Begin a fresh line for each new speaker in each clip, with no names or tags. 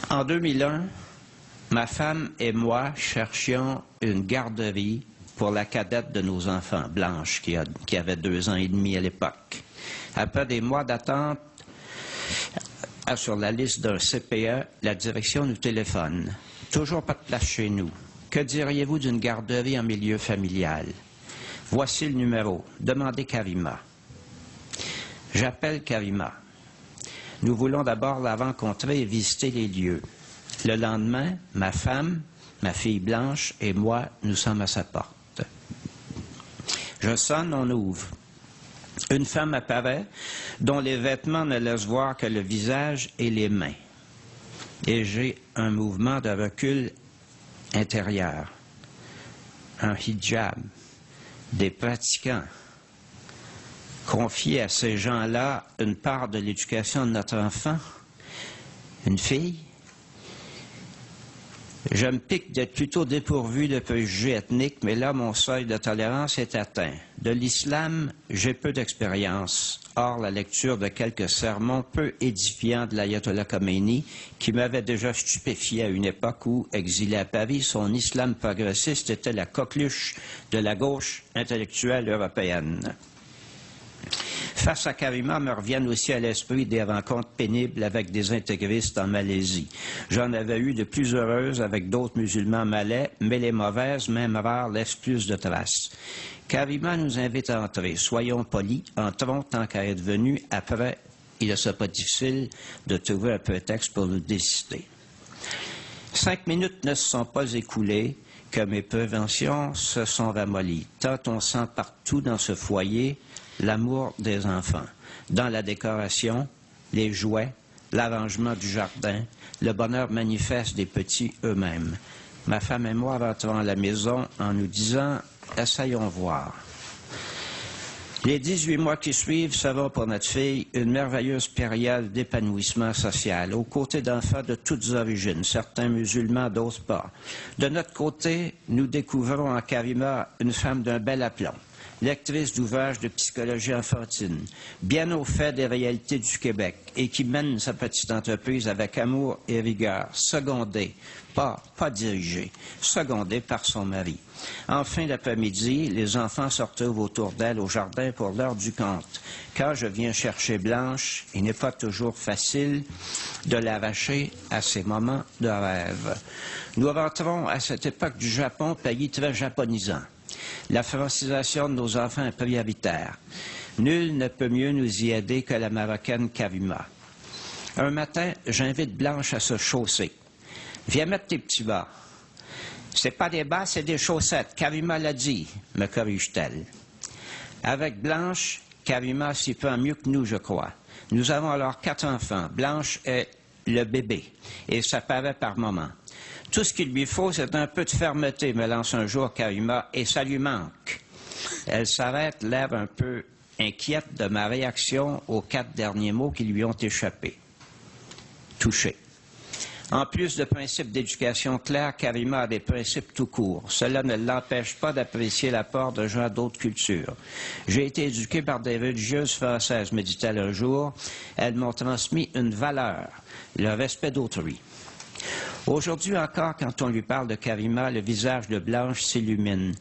En 2001, ma femme et moi cherchions une garderie pour la cadette de nos enfants, Blanche, qui avait 2 ans et demi à l'époque. Après des mois d'attente sur la liste d'un CPE, la direction nous téléphone. Toujours pas de place chez nous. Que diriez-vous d'une garderie en milieu familial? Voici le numéro. Demandez Karima. J'appelle Karima. Nous voulons d'abord la rencontrer et visiter les lieux. Le lendemain, ma femme, ma fille Blanche et moi, nous sommes à sa porte. Je sonne, on ouvre. Une femme apparaît, dont les vêtements ne laissent voir que le visage et les mains. Et j'ai un mouvement de recul intérieur. Un hijab, des pratiquants. Confier à ces gens-là une part de l'éducation de notre enfant, une fille. Je me pique d'être plutôt dépourvu de préjugés ethniques, mais là, mon seuil de tolérance est atteint. De l'islam, j'ai peu d'expérience. Or, la lecture de quelques sermons peu édifiants de l'ayatollah Khomeini, qui m'avait déjà stupéfié à une époque où, exilé à Paris, son islam progressiste était la coqueluche de la gauche intellectuelle européenne. Face à Karima, me reviennent aussi à l'esprit des rencontres pénibles avec des intégristes en Malaisie. J'en avais eu de plus heureuses avec d'autres musulmans malais, mais les mauvaises, même rares, laissent plus de traces. Karima nous invite à entrer. Soyons polis, entrons tant qu'à être venus. Après, il ne sera pas difficile de trouver un prétexte pour nous décider. 5 minutes ne se sont pas écoulées que mes préventions se sont ramollies. Tant on sent partout dans ce foyer l'amour des enfants, dans la décoration, les jouets, l'arrangement du jardin, le bonheur manifeste des petits eux-mêmes. Ma femme et moi rentrons à la maison en nous disant « essayons voir ». Les 18 mois qui suivent seront pour notre fille une merveilleuse période d'épanouissement social, aux côtés d'enfants de toutes origines, certains musulmans, d'autres pas. De notre côté, nous découvrons en Karima une femme d'un bel aplomb, lectrice d'ouvrages de psychologie enfantine, bien au fait des réalités du Québec et qui mène sa petite entreprise avec amour et rigueur, secondée, pas dirigée, secondée par son mari. En fin d'après-midi, les enfants se retrouvent autour d'elle au jardin pour l'heure du conte. Quand je viens chercher Blanche, il n'est pas toujours facile de l'arracher à ces moments de rêve. Nous rentrons à cette époque du Japon, pays très japonisant. La francisation de nos enfants est prioritaire. Nul ne peut mieux nous y aider que la Marocaine Karima. Un matin, j'invite Blanche à se chausser. « Viens mettre tes petits bas. »« C'est pas des bas, c'est des chaussettes. Karima l'a dit, » me corrige-t-elle. Avec Blanche, Karima s'y prend mieux que nous, je crois. Nous avons alors 4 enfants. Blanche est le bébé, et ça paraît par moments. Tout ce qu'il lui faut, c'est un peu de fermeté, me lance un jour Karima, et ça lui manque. Elle s'arrête, l'air un peu inquiète de ma réaction aux 4 derniers mots qui lui ont échappé. Touché. En plus de principes d'éducation clairs, Karima a des principes tout court. Cela ne l'empêche pas d'apprécier l'apport de gens d'autres cultures. J'ai été éduqué par des religieuses françaises, me dit-elle un jour. Elles m'ont transmis une valeur, le respect d'autrui. Aujourd'hui encore, quand on lui parle de Karima, le visage de Blanche s'illumine.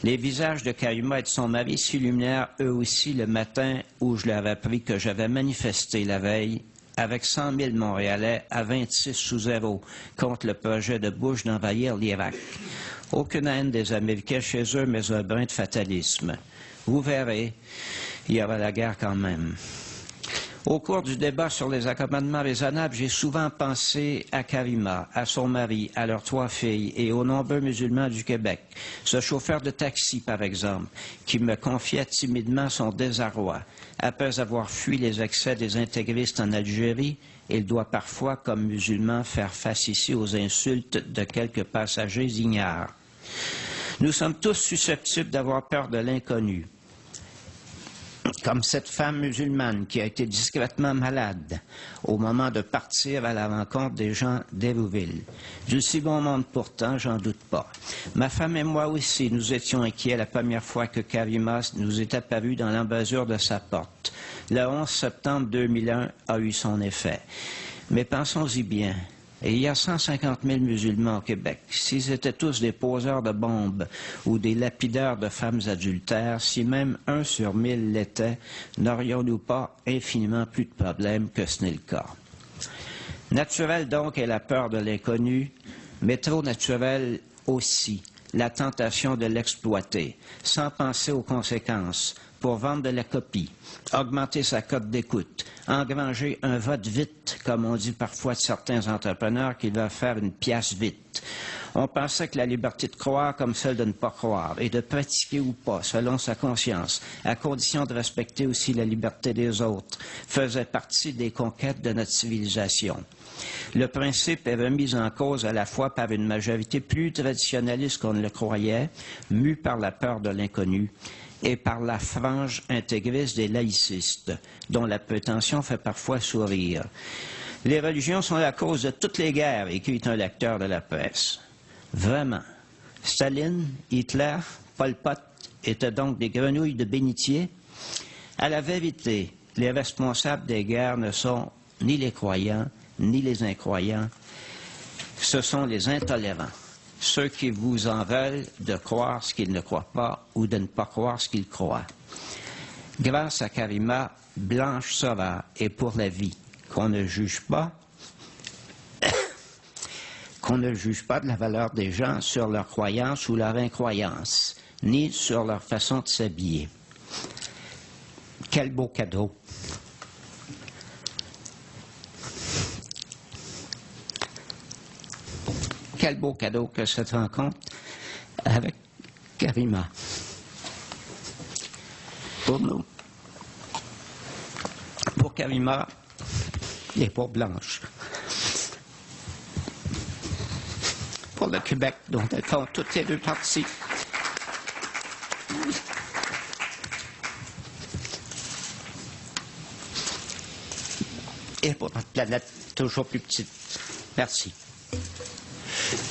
Les visages de Karima et de son mari s'illuminèrent eux aussi le matin où je leur ai appris que j'avais manifesté la veille avec 100 000 Montréalais à 26-0 contre le projet de Bush d'envahir l'Irak. Aucune haine des Américains chez eux, mais un brin de fatalisme. Vous verrez, il y aura la guerre quand même. Au cours du débat sur les accommodements raisonnables, j'ai souvent pensé à Karima, à son mari, à leurs 3 filles et aux nombreux musulmans du Québec. Ce chauffeur de taxi, par exemple, qui me confiait timidement son désarroi. Après avoir fui les excès des intégristes en Algérie, il doit parfois, comme musulman, faire face ici aux insultes de quelques passagers ignares. Nous sommes tous susceptibles d'avoir peur de l'inconnu. Comme cette femme musulmane qui a été discrètement malade au moment de partir à la rencontre des gens d'Hérouville. Du si bon monde pourtant, j'en doute pas. Ma femme et moi aussi, nous étions inquiets la première fois que Karima nous est apparue dans l'embrasure de sa porte. Le 11 septembre 2001 a eu son effet. Mais pensons-y bien. Il y a 150 000 musulmans au Québec. S'ils étaient tous des poseurs de bombes ou des lapideurs de femmes adultères, si même 1 sur 1000 l'était, n'aurions-nous pas infiniment plus de problèmes que ce n'est le cas? Naturel donc est la peur de l'inconnu, mais trop naturel aussi la tentation de l'exploiter, sans penser aux conséquences, pour vendre de la copie, augmenter sa cote d'écoute, engranger un vote vite, comme on dit parfois de certains entrepreneurs qui veulent faire une pièce vite. On pensait que la liberté de croire comme celle de ne pas croire et de pratiquer ou pas, selon sa conscience, à condition de respecter aussi la liberté des autres, faisait partie des conquêtes de notre civilisation. Le principe est remis en cause à la fois par une majorité plus traditionnaliste qu'on ne le croyait, mue par la peur de l'inconnu, et par la frange intégriste des laïcistes, dont la prétention fait parfois sourire. Les religions sont la cause de toutes les guerres, écrit un lecteur de la presse. Vraiment. Staline, Hitler, Pol Pot étaient donc des grenouilles de bénitier? À la vérité, les responsables des guerres ne sont ni les croyants, ni les incroyants. Ce sont les intolérants. Ceux qui vous en veulent de croire ce qu'ils ne croient pas ou de ne pas croire ce qu'ils croient. Grâce à Karima, Blanche Sora est pour la vie, qu'on ne juge pas, qu'on ne juge pas de la valeur des gens sur leur croyance ou leur incroyance, ni sur leur façon de s'habiller. Quel beau cadeau! Quel beau cadeau que cette rencontre avec Karima. Pour nous. Pour Karima et pour Blanche. Pour le Québec, dont elles font toutes les deux parties. Et pour notre planète toujours plus petite. Merci.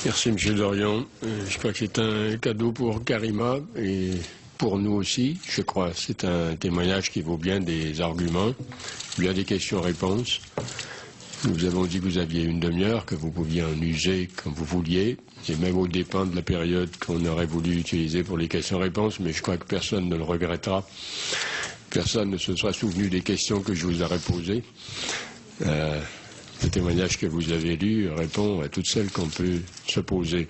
Merci, M. Dorion. Je crois que c'est un cadeau pour Karima et pour nous aussi. Je crois que c'est un témoignage qui vaut bien des arguments, bien des questions-réponses. Nous vous avons dit que vous aviez une demi-heure, que vous pouviez en user comme vous vouliez, et même au dépend de la période qu'on aurait voulu utiliser pour les questions-réponses, mais je crois que personne ne le regrettera. Personne ne se sera souvenu des questions que je vous aurais posées. Le témoignage que vous avez lu répond à toutes celles qu'on peut se poser.